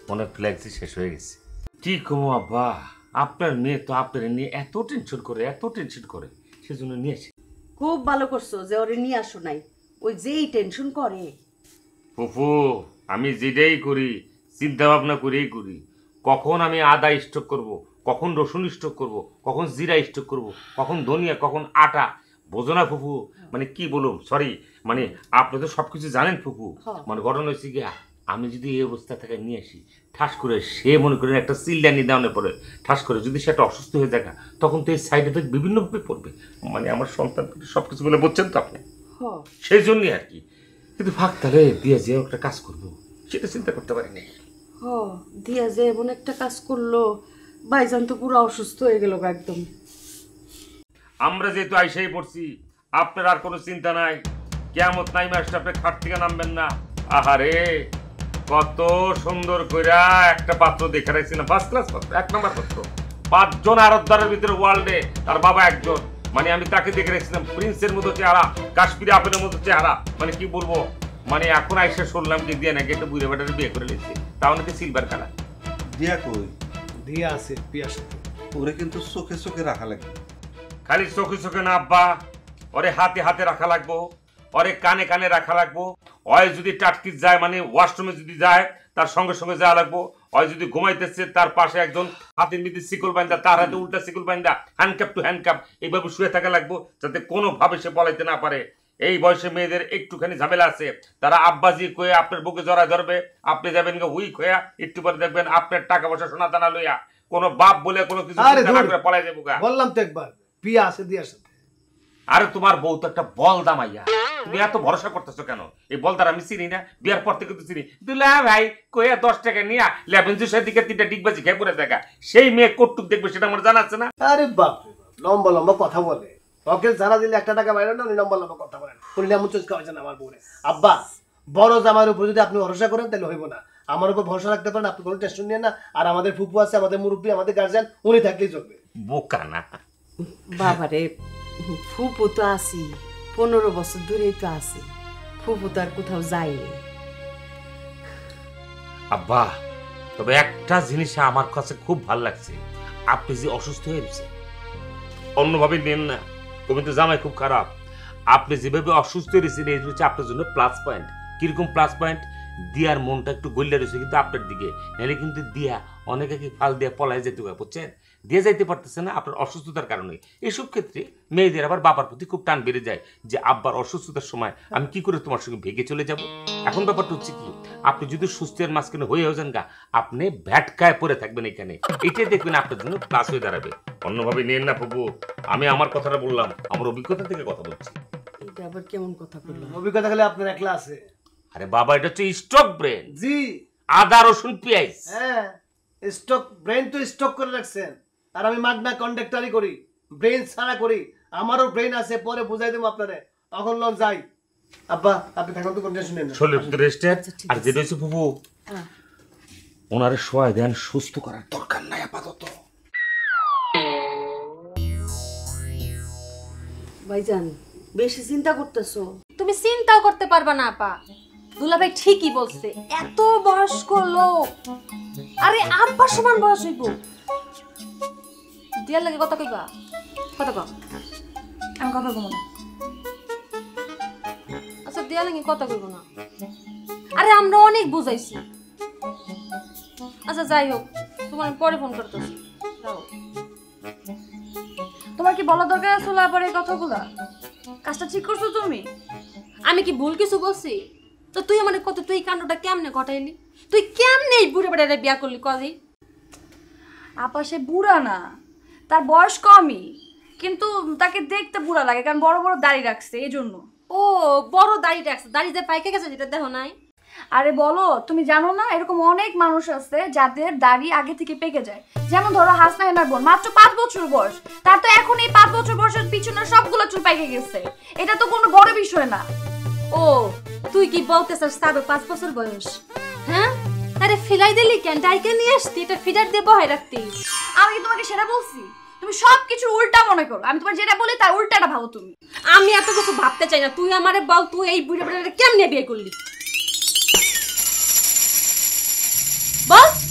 মনে ফ্ল্যাক্সি শেষ হয়ে গেছে। কি কমো আব্বা, আপনার মেয়ে তো আপনার নিয়ে এত টেনশন করে সেজন্য নিয়ে আসি। খুব ভালো করছো যে ওরে নিয়ে আসো নাই, ওই যেই টেনশন করে। ফুফু, আমি যেটাই করি চিন্তা ভাবনা করেই করি। কখন আমি আদা স্টক করব, কখন রসুন স্টক করব, কখন জিরা স্টক করব, কখন ধনিয়া, কখন আটা, বোঝো না ফুফু? মানে কি বলুন, সরি, মানে আপনি তো সবকিছু জানেন ফুফু। মানে ঘটনা হয়েছে গিয়া, আমি যদি এই অবস্থা থেকে নিয়ে আসি, ঠাস করে সে মনে করেন একটা সিলডানি দেওয়ানোর পরে ঠাস করে যদি সেটা অসুস্থ হয়ে যায়, তখন তো এই সাইড এফেক্ট বিভিন্নভাবে পড়বে। মানে আমার সন্তান সবকিছু বলে বলছেন তো আপনি, সেই জন্যই আর কি। কিন্তু ভাগ তাহলে দিয়ে যে একটা কাজ করবো সেটা চিন্তা করতে পারিনি। দিয়া যে এমন একটা কাজ করলো, ভাইজান তো পুরো অসুস্থ হয়ে গেল একদম। আমরা যেহেতু আইসাই পড়ছি, আপনার আর কোনো চিন্তা নাই, কিয়ামত নাই মাসটা আপনি খাট থেকে নামবেন না। আহারে কত সুন্দর কইরা একটা পাত্র দেখে রাখছিলাম, ফার্স্ট ক্লাস পাত্র, 1 নম্বর পাত্র। 5 জন আরবদারের ভিতরে ওয়ার্ল্ডে তার বাবা একজন। মানে আমি তাকে দেখে রাখছিলাম, প্রিন্সের মতো চেহারা, কাশ্মীরি আপেলের মতো চেহারা। মানে কি বলবো, মানে এখন আইসা শুনলাম যে দিয়া নাকি একটা বুড়ে বেটারে বিয়ে করে নিচ্ছে, তাও নাকি সিলভার কালার। দিয়া কই? দিয়া আছে পিয়ার সাথে। ওরে কিন্তু চোখে চোখে রাখা লাগবে। খালি চোখে চোখে না আব্বা, ওরে হাতে হাতে রাখা লাগবো, ওরে কানে কানে রাখা লাগবো। ওই যদি টাটকিস যায়, মানে ওয়াশরুমে যদি যায় তার সঙ্গে সঙ্গে যাওয়া লাগবো। ওই যদি ঘুমাইতেছে তার পাশে একজন হাতের মধ্যে শিকল বান্ধা, তার হাতে উল্টা শিকল বান্ধা, হ্যান্ডকাপ টু হ্যান্ডকাপ এইভাবে শুয়ে থাকা লাগবো, যাতে কোনোভাবে সে পলাইতে না পারে। এই বয়সে মেয়েদের একটুখানি ঝামেলা আছে, তারা আব্বাজি কয়ে আপনার বুকে জড়ায় ধরবে, আপনি যাবেন উইক হইয়া, একটু পরে দেখবেন আপনার টাকা পয়সা সোনা দানা লইয়া কোনো বাপ বলে কোনো কিছু পলাই যাবো। বললাম তো একবার পিয়া আছে দিয়ার সাথে। আরে তোমার বউ তো একটা বলদা মাইয়া, তুমি এত ভরসা করতেছো কেন? এই বলদার আমি চিনি না, বিয়ার পর থেকে তো চিনি। দুলা ভাই কইয়া 10 টাকা নিয়া লেবেন জুসের দিকে 3টা ডিগবাজি খেয়ে পড়ে থাকা, সেই মেয়ে কটুক দেখবে সেটা আমার জানা আছে না। আরে বাপ রে, লম্বা লম্বা কথা বলে, ওকে যারা দিলে 1 টাকা বাইরে না, উনি লম্বা লম্বা কথা বলেন। উনি এমন চোখ খাওয়াইছেন আমার বউরে। আব্বা, বড় জামার উপর যদি আপনি ভরসা করেন তাহলে হইব না। আমার উপর ভরসা রাখতে পারেন, আপনি কোনো টেনশন নিয়ে না। আর আমাদের ফুপু আছে, আমাদের মুরব্বী, আমাদের গার্জিয়ান, উনি থাকলেই চলবে। বোকা না বাবারে, ফুপু তো আছি, 15 বছর দূরেই তো আছি, ফুপু তো আর কোথাও যায়নি। আব্বা, তবে একটা জিনিস আমার কাছে খুব ভালো লাগছে, আপনি যে অসুস্থ হয়ে গেছে, অন্যভাবে নেন না, তুমি তো জামাই খুব খারাপ। আপনি যেভাবে অসুস্থ হয়েছেন এই হচ্ছে আপনার জন্য প্লাস পয়েন্ট। কিরকম প্লাস পয়েন্ট? দিয়ার মনটা একটু গলিয়া রয়েছে কিন্তু আপনার দিকে, নাহলে কিন্তু দিয়া অনেকে কি ফাল দিয়ে পলায় যেতে হবে, বুঝছেন? দিয়ে যাইতে পারতেছে না আপনার অসুস্থতার কারণে। এসব ক্ষেত্রে মেয়েদের আবার বাবার প্রতি খুব টান বেড়ে যায়, যে আব্বার অসুস্থতার সময় আমি কি করে তোমার সঙ্গে ভেগে চলে যাব। এখন ব্যাপারটা হচ্ছে কি, আপনি যদি সুস্থের মাঝখানে হয়ে যান গা, আপনি ভ্যাটকায় পড়ে থাকবেন এখানে, এটাই দেখবেন আপনার জন্য প্লাস হয়ে দাঁড়াবে। অন্যভাবে নেন না প্রভু, আমি আমার কথাটা বললাম, আমার অভিজ্ঞতা থেকে কথা বলছি। এটা আবার কেমন কথা বললাম? অভিজ্ঞতা খালি আপনার একলা আছে। আরে বাবা, এটা হচ্ছে স্টক ব্রেন। জি, আদা রসুন পেঁয়াজ। হ্যাঁ, স্টক ব্রেন তো স্টক করে রাখছেন। আর আমি মাগনা কন্ডাক্টরি করি, ব্রেন ছাড়া করি। আমারও ব্রেন আছে, পরে বুঝাই দেবো আপনারে। তখন লন যাই। আব্বা, আপনি থাকুন তো, কোনো টেনশন নেই না। শরীর তো রেস্টে। আর যেটা হচ্ছে ফুফু, ওনারে সহায় দেন, সুস্থ করার দরকার নাই আপাতত। ভাইজান, বেশি চিন্তা করতেছো। তুমি চিন্তাও করতে পারবা না আপা, দুলাভাই ঠিকই বলছে, এত বয়স্ক লোক, আরে আব্বার সমান বয়স হইব। দিয়ার লাগে কথা কইবা, কথা কও। আমি কথা কইব না। আচ্ছা, দিয়ার লাগে কথা কইব না? আরে আমরা অনেক বুঝাইছি। আচ্ছা যাই হোক, তোমার পরে ফোন করতেছি। তোমার কি বলা দরকার আসলে আবার এই কথাগুলা? কাজটা ঠিক করছো তুমি? আমি কি ভুল কিছু বলছি? তো তুই আমার কত, তুই এই কাণ্ডটা কেমনে ঘটাইলি? তুই কেমনে এই বুড়ে বেড়ারে বিয়া করলি কদি? আপা সে বুড়া না, তার বয়স কমই, কিন্তু তাকে দেখতে বুড়া লাগে, কারণ বড় বড় দাড়ি রাখছে এই জন্য। ও বড় দাড়ি রাখছে, দাড়ি যে পাইকে গেছে যেটা দেখো নাই? আরে বলো, তুমি জানো না এরকম অনেক মানুষ আছে যাদের দাড়ি আগে থেকে পেকে যায়। যেমন ধরো হাসনা হেনার বোন, মাত্র 5 বছর বয়স, তার তো এখন এই 5 বছর বয়সের পিছনে সবগুলো চুল পাইকে গেছে। এটা তো কোনো বড় বিষয় না। ও তুই কি বলতেছিস তার 5 বছর বয়স? হ্যাঁ, আরে ফিলাই দিলি কেন? ডাইকে নিয়ে আসতি, এটা ফিডার দিয়ে বহাই রাখতি। আমি কি তোমাকে সেটা বলছি? তুমি সবকিছু উল্টা মনে করো। আমি তোমার যেটা বলি তার উল্টাটা ভাবো তুমি। আমি এত কিছু ভাবতে চাই না, তুই আমারে বল, তুই এই বুড়ে বেড়ারে কেমনে বিয়ে করলি? বল